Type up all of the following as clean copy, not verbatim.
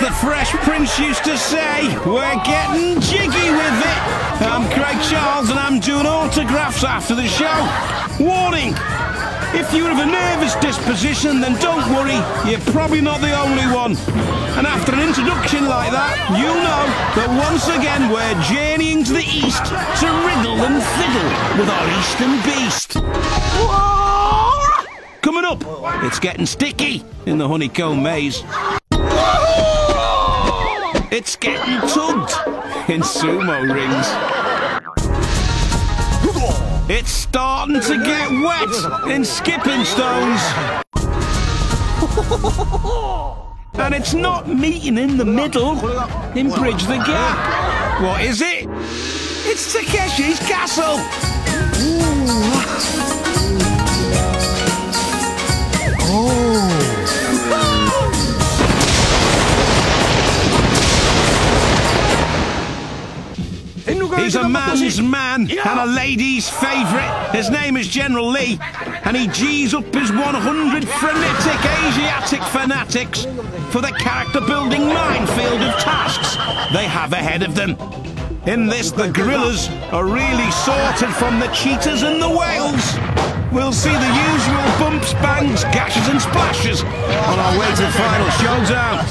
the Fresh Prince used to say, we're getting jiggy with it. I'm Craig Charles and I'm doing autographs after the show. Warning, if you're of a nervous disposition, then don't worry, you're probably not the only one. And after an introduction like that, you'll know that once again we're journeying to the east to riddle and fiddle with our eastern beast. Whoa! Coming up, it's getting sticky in the honeycomb maze. It's getting tugged in sumo rings. It's starting to get wet in skipping stones. And it's not meeting in the middle in Bridge the Gap. What is it? It's Takeshi's castle. He's a man's man and a lady's favourite. His name is General Lee, and he G's up his 100 frenetic Asiatic fanatics for the character-building minefield of tasks they have ahead of them. In this, the gorillas are really sorted from the cheetahs and the whales. We'll see the usual bumps, bangs, gashes and splashes on our way to the final showdown.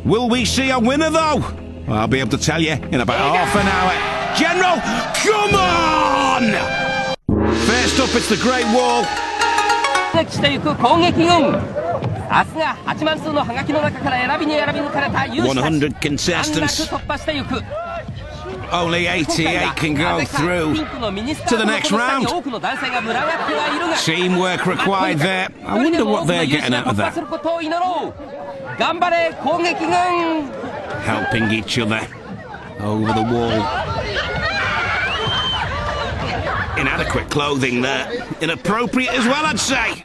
Will we see a winner, though? I'll be able to tell you in about half an hour. General, come on! First up, it's the Great Wall. 100 contestants. Only 88 can go through to the next round. Teamwork required there. I wonder what they're getting out of that. Helping each other over the wall. Inadequate clothing there. Inappropriate as well, I'd say.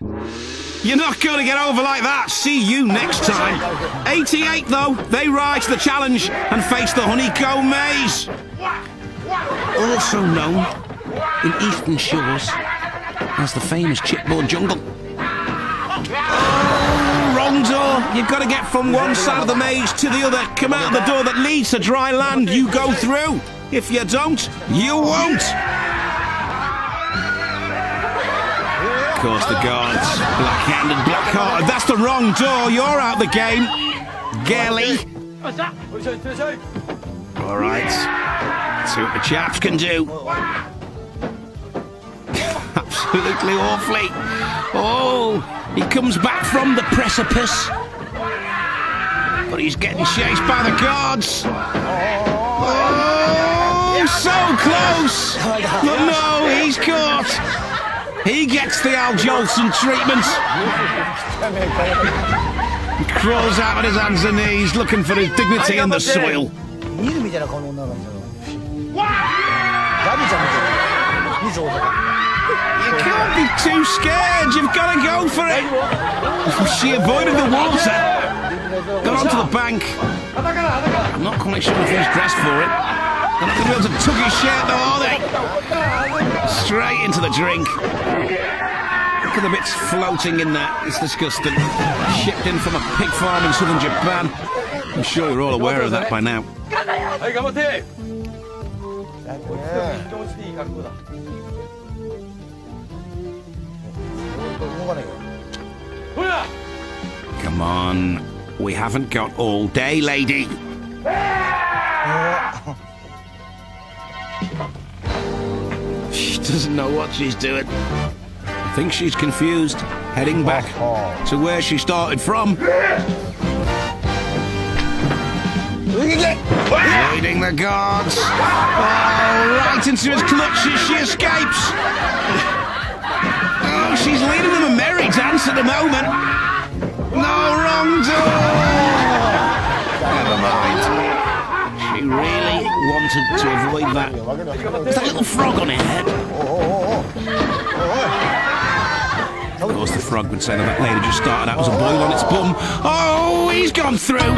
You're not going to get over like that. See you next time. 88, though. They rise to the challenge and face the honeycomb maze. Also known in Eastern Shores as the famous chipboard jungle. Oh, wrong door. You've got to get from one side of the maze to the other. Come out the door that leads to dry land. You go through. If you don't, you won't. Of course, the guards, black-handed, black-hearted. That's the wrong door. You're out the game, Gelly. All right. See what the chaps can do. Absolutely awfully. Oh, he comes back from the precipice. But he's getting chased by the guards. Oh, so close. But no, he's caught. He gets the Al Jolson treatment. He crawls out on his hands and knees looking for his dignity in the soil. You can't be too scared. You've got to go for it. She avoided the water. Got onto the bank. I'm not quite sure if he's dressed for it. They're not going to be able to tug his shirt though, are they? Straight into the drink. Look at the bits floating in that. It's disgusting. Shipped in from a pig farm in southern Japan. I'm sure you're all aware of that by now. Come on. We haven't got all day, lady. She doesn't know what she's doing. I think she's confused, heading back to where she started from. Avoiding the guards. Oh, right into his clutches, she escapes. Oh, she's leading them a merry dance at the moment. No, wrong door. Never mind. She really wanted to avoid that. There's that little frog on her head. Of course, the frog would say that that lady just started out as a boil on its bum. Oh, he's gone through.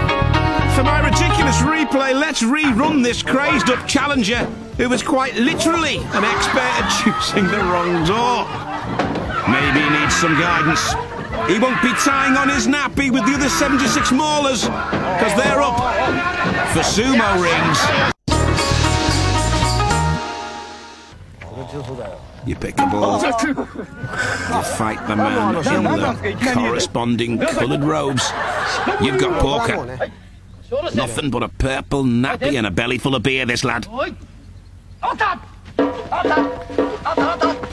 For my ridiculous replay, let's rerun this crazed-up challenger who was quite literally an expert at choosing the wrong door. Maybe he needs some guidance. He won't be tying on his nappy with the other 76 maulers, because they're up for sumo rings. You pick a ball, you fight the man in the corresponding coloured robes. You've got poker. Nothing but a purple nappy and a belly full of beer, this lad.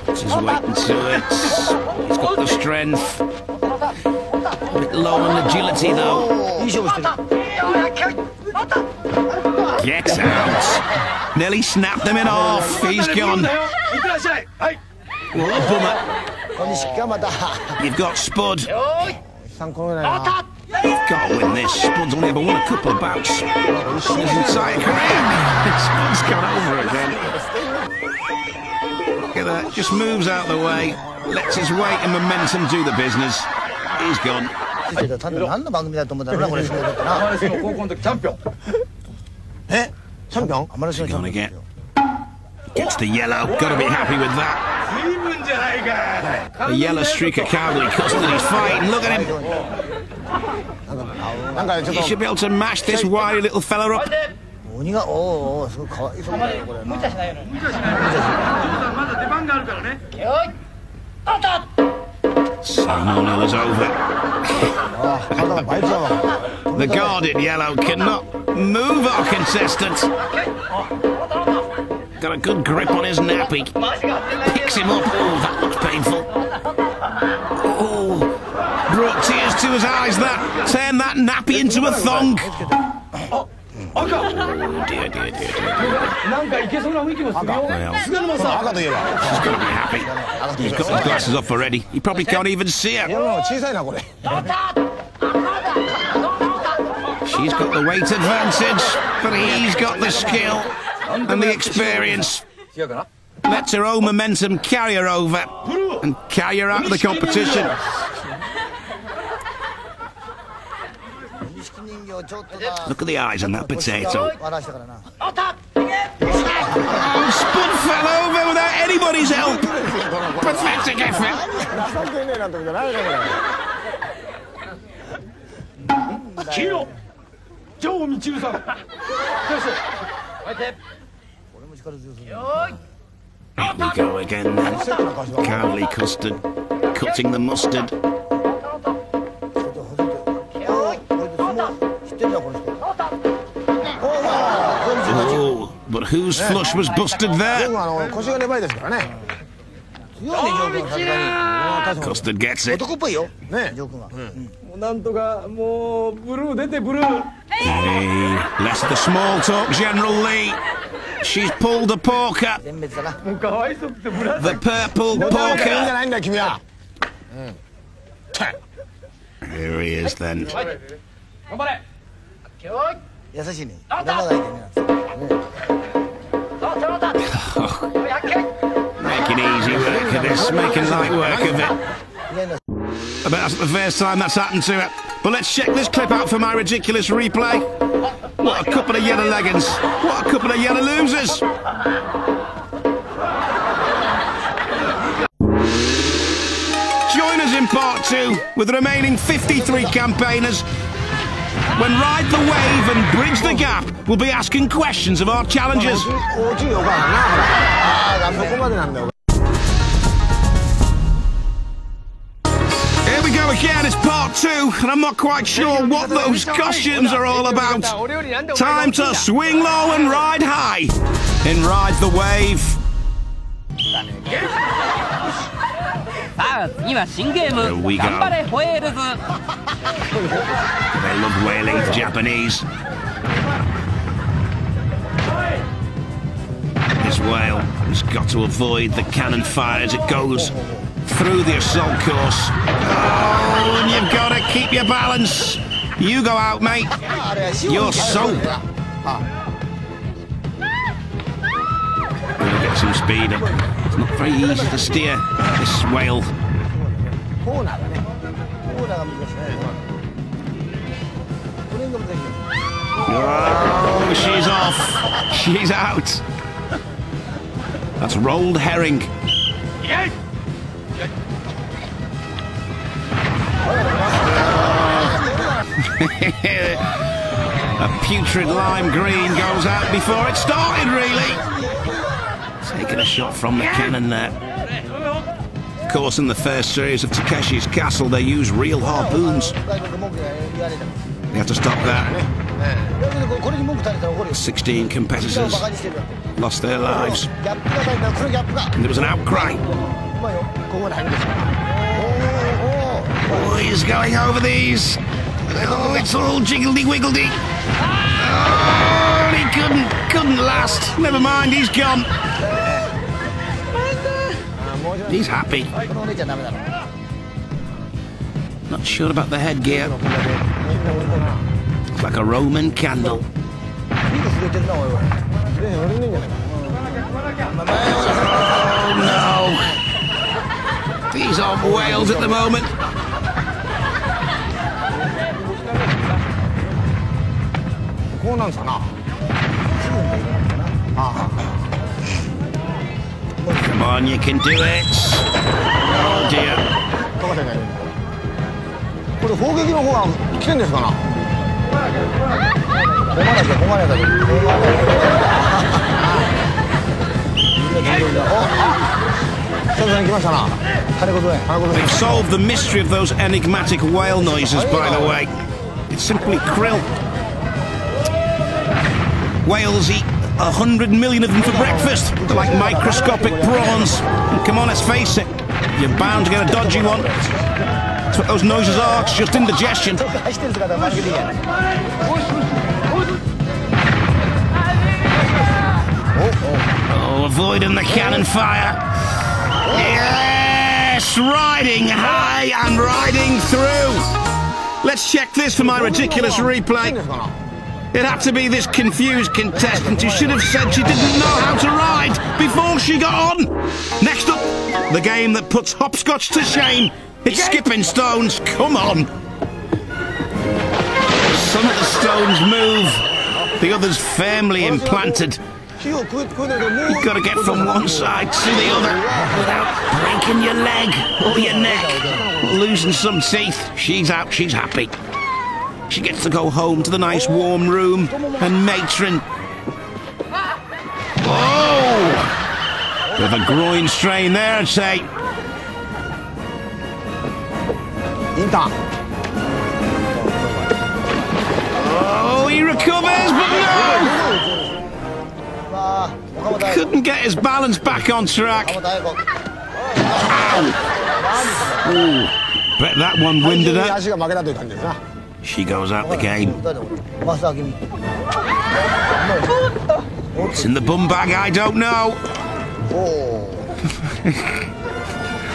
Just waiting to it. He's got the strength. A bit low on agility, though. Gets out. Nearly snapped him in half. He's gone. What a bummer. You've got Spud. You've got to win this. Spud's only ever won a couple of bouts in his entire career. Spud's gone over again. Look at that. Just moves out the way. Lets his weight and momentum do the business. He's gone. What's he gonna get? Gets the yellow. Gotta be happy with that. The yellow streaker cowboy custard. He's fighting. Look at him. He should be able to mash this wiry little fella up. So no is over. The guarded yellow cannot move our contestant. Got a good grip on his nappy. Picks him up. Oh, that looks painful. Oh, brought tears to his eyes. That turned that nappy into a thong. Oh dear, dear, dear, dear. Well, she's got to be happy. He's got his glasses off already. He probably can't even see her. She's got the weight advantage, but he's got the skill and the experience. Lets her own momentum carry her over and carry her out of the competition. Look at the eyes on that potato. Oh, Spud fell over without anybody's help. Pathetic effort. Here we go again then. Cowley custard, cutting the mustard. Oh, but whose flush was busted there? Custard gets it. Hey, less the small talk, General Lee. She's pulled a porker. The purple porker. Here he is then. Making easy work of this, making light work of it. I bet that's the first time that's happened to her. But let's check this clip out for my ridiculous replay. What a couple of yellow leggings. What a couple of yellow losers. Join us in part 2 with the remaining 53 campaigners. When Ride the Wave and Bridge the Gap will be asking questions of our challengers. Here we go again, it's part 2, and I'm not quite sure what those costumes are all about. Time to swing low and ride high in Ride the Wave. Here we go. They love whaling, the Japanese. This whale has got to avoid the cannon fire as it goes through the assault course. Oh, and you've got to keep your balance. You go out, mate. You're soap. Gonna get some speed up. It's not very easy to steer this whale. Oh, she's off. She's out. That's rolled herring. A putrid lime green goes out before it started, really. Taking a shot from the cannon there. Of course, in the first series of Takeshi's Castle, they use real harpoons. They have to stop that. 16 competitors lost their lives. And there was an outcry. Oh, he's going over these. Oh, it's all jiggledy-wiggledy. Oh, he couldn't last. Never mind, he's gone. He's happy. Not sure about the headgear. It's like a Roman candle. Oh no! These are whales at the moment. Come on, you can do it. Oh dear. They've solved the mystery of those enigmatic whale noises, by the way. It's simply krill. Whales eat 100 million of them for breakfast. They're like microscopic prawns. And come on, let's face it, you're bound to get a dodgy one. That's what those noises are, it's just indigestion. Oh, avoiding the cannon fire. Yes, riding high and riding through. Let's check this for my ridiculous replay. It had to be this confused contestant who should have said she didn't know how to ride before she got on. Next up, the game that puts hopscotch to shame. It's skipping stones. Come on. Some of the stones move, the others firmly implanted. You've got to get from one side to the other without breaking your leg or your neck or losing some teeth. She's out, she's happy. She gets to go home to the nice warm room and matron. Oh! With a groin strain there, I'd say. Oh, he recovers, but no! Couldn't get his balance back on track. Ow! Ooh, bet that one winded her. She goes out the game. What's in the bum bag, I don't know.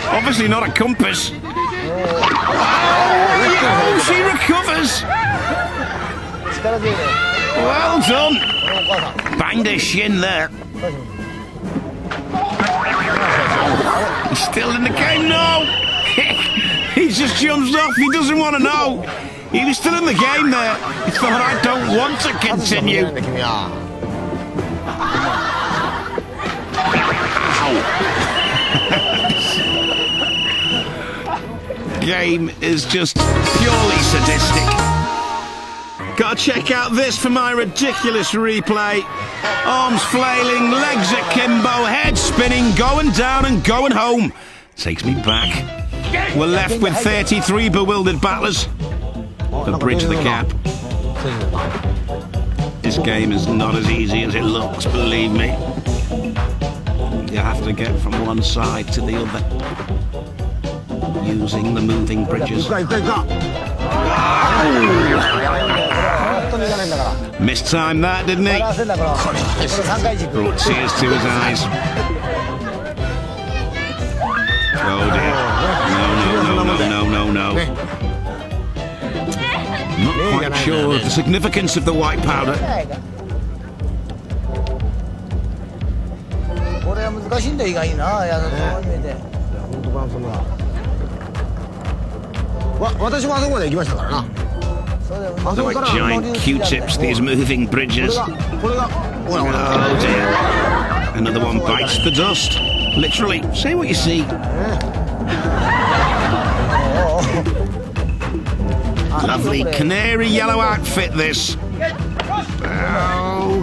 Obviously not a compass. Oh, she recovers. Well done. Banged her shin there. He's still in the game, no. He just jumps off, he doesn't want to know. He was still in the game there. He thought, I don't want to continue. Game is just purely sadistic. Gotta check out this for my ridiculous replay. Arms flailing, legs akimbo, head spinning, going down and going home. Takes me back. We're left with 33 bewildered battlers. The bridge the gap. This game is not as easy as it looks, believe me. You have to get from one side to the other using the moving bridges. Mistimed that, didn't he? Brought tears to his eyes. Oh dear. No. Not quite sure of the significance of the white powder. They're like giant Q-tips, these moving bridges. Oh dear. Another one bites the dust. Literally, say what you Lovely canary yellow outfit, this. Oh.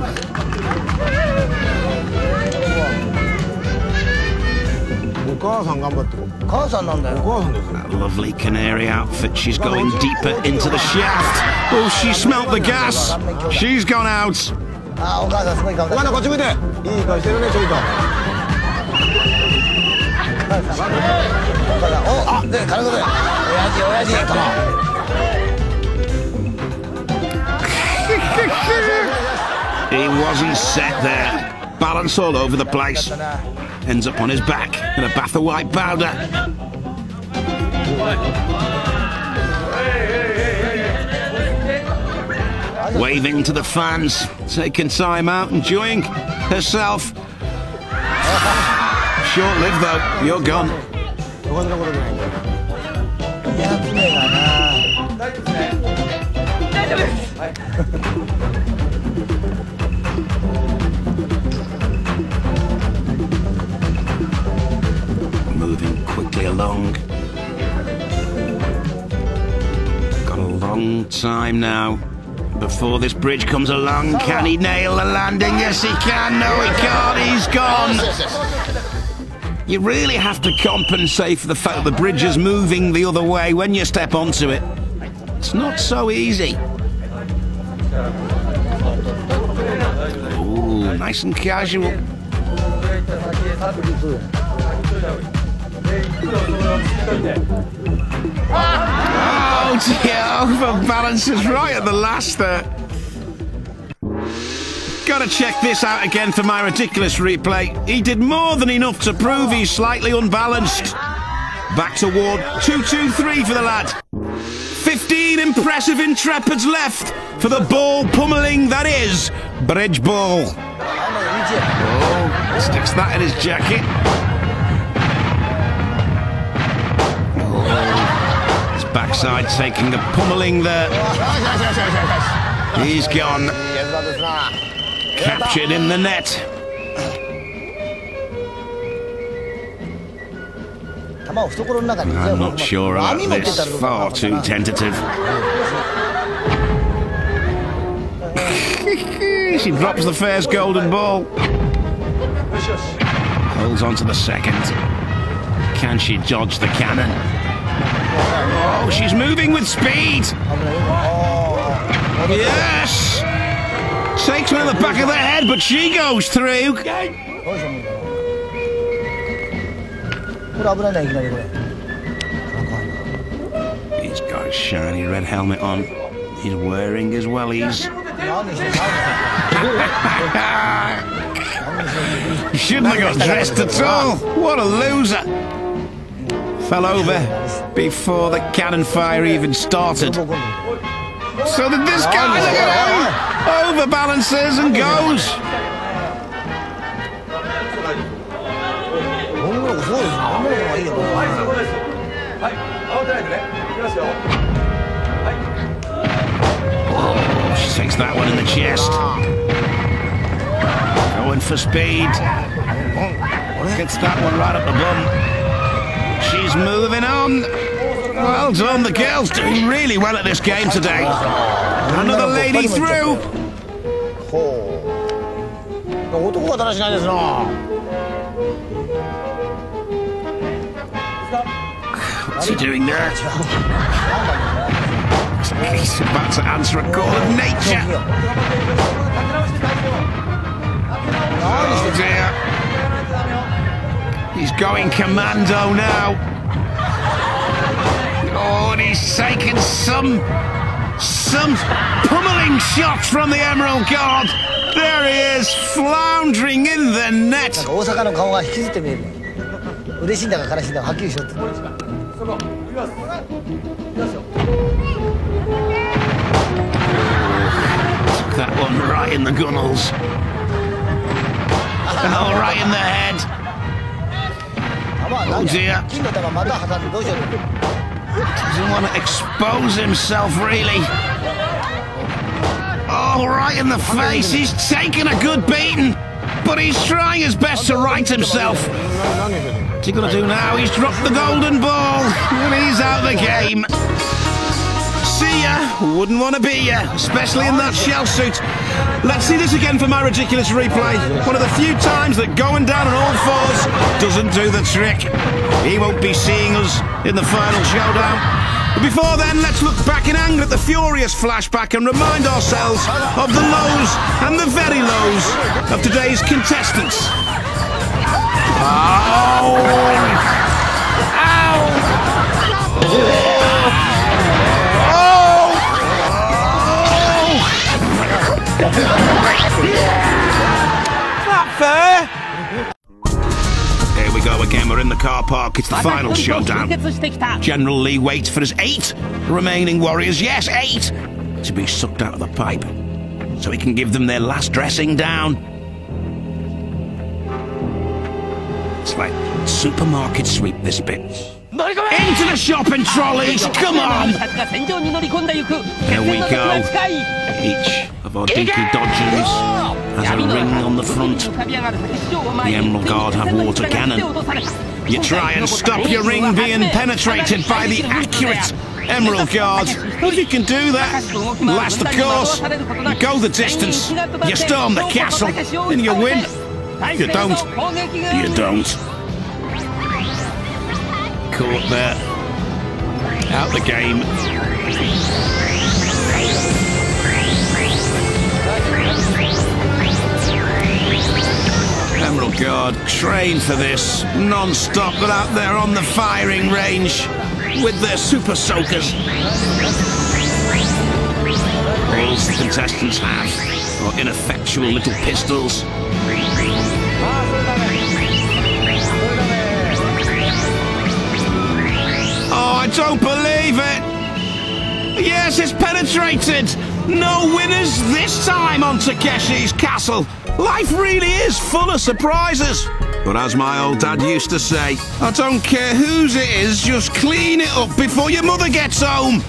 That lovely canary outfit. She's going deeper into the shaft. Oh, she smelt the gas. She's gone out. He wasn't set there. Balance all over the place. Ends up on his back in a bath of white powder. Waving to the fans, taking time out, enjoying herself. Short-lived though, you're gone. Moving quickly along. Got a long time now before this bridge comes along. Can he nail the landing? Yes, he can. No, he can't. He's gone. You really have to compensate for the fact that the bridge is moving the other way when you step onto it. It's not so easy. Ooh, nice and casual. Oh dear, overbalances right at the last there. Gotta check this out again for my ridiculous replay. He did more than enough to prove he's slightly unbalanced. Back toward 2-2-3 for the lad. 15 impressive intrepids left for the ball pummeling that is bridge ball. Oh, sticks that in his jacket. Oh, his backside taking the pummeling there. He's gone. Captured in the net. I'm not sure about this. Far too tentative. She drops the first golden ball. Holds on to the second. Can she dodge the cannon? Oh, she's moving with speed. Yes! Takes one in the back of the head, but she goes through. He's got a shiny red helmet on. He's wearing his wellies. He shouldn't have got dressed at all. What a loser. Fell over before the cannon fire even started. So that this guy, look at him, overbalances and goes. Oh, she takes that one in the chest. Going for speed. Gets that one right up the bum. She's moving on. Well done, the girls doing really well at this game today. Another lady through. What's he doing there? He's about to answer a call of nature. Oh dear. He's going commando now. Oh, and he's taken some pummeling shots from the Emerald God. There he is, floundering in the net. Took that one right in the gunnels. Oh, right in the head. Oh dear. Doesn't want to expose himself, really. Oh, right in the face. He's taken a good beating, but he's trying his best to right himself. What's he going to do now? He's dropped the golden ball, and he's out of the game. see ya. Wouldn't want to be ya, especially in that shell suit. Let's see this again for my ridiculous replay. One of the few times that going down on all fours doesn't do the trick. He won't be seeing us in the final showdown. But before then, let's look back in anger at the furious flashback and remind ourselves of the lows and the very lows of today's contestants. Ow! Ow! Not fair! Here we go again, we're in the car park, it's the final showdown. General Lee waits for his 8 remaining warriors, yes, 8, to be sucked out of the pipe, so he can give them their last dressing down. It's like supermarket sweep, this bit. Into the shopping trolleys, come on! There we go. Each of our dinky dodgers has a ring on the front. The Emerald Guard have water cannon. You try and stop your ring being penetrated by the accurate Emerald Guard. If you can do that, last the course, you go the distance, you storm the castle, and you win. If you don't, you don't. Caught there. Out the game. Emerald Guard trained for this, non-stop. They're out there on the firing range with their super soakers. All the contestants have are ineffectual little pistols. Oh, I don't believe it! Yes, it's penetrated! No winners this time on Takeshi's castle! Life really is full of surprises! But as my old dad used to say, I don't care whose it is, just clean it up before your mother gets home!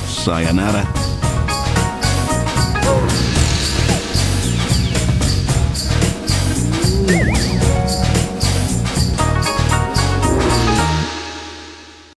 Sayonara.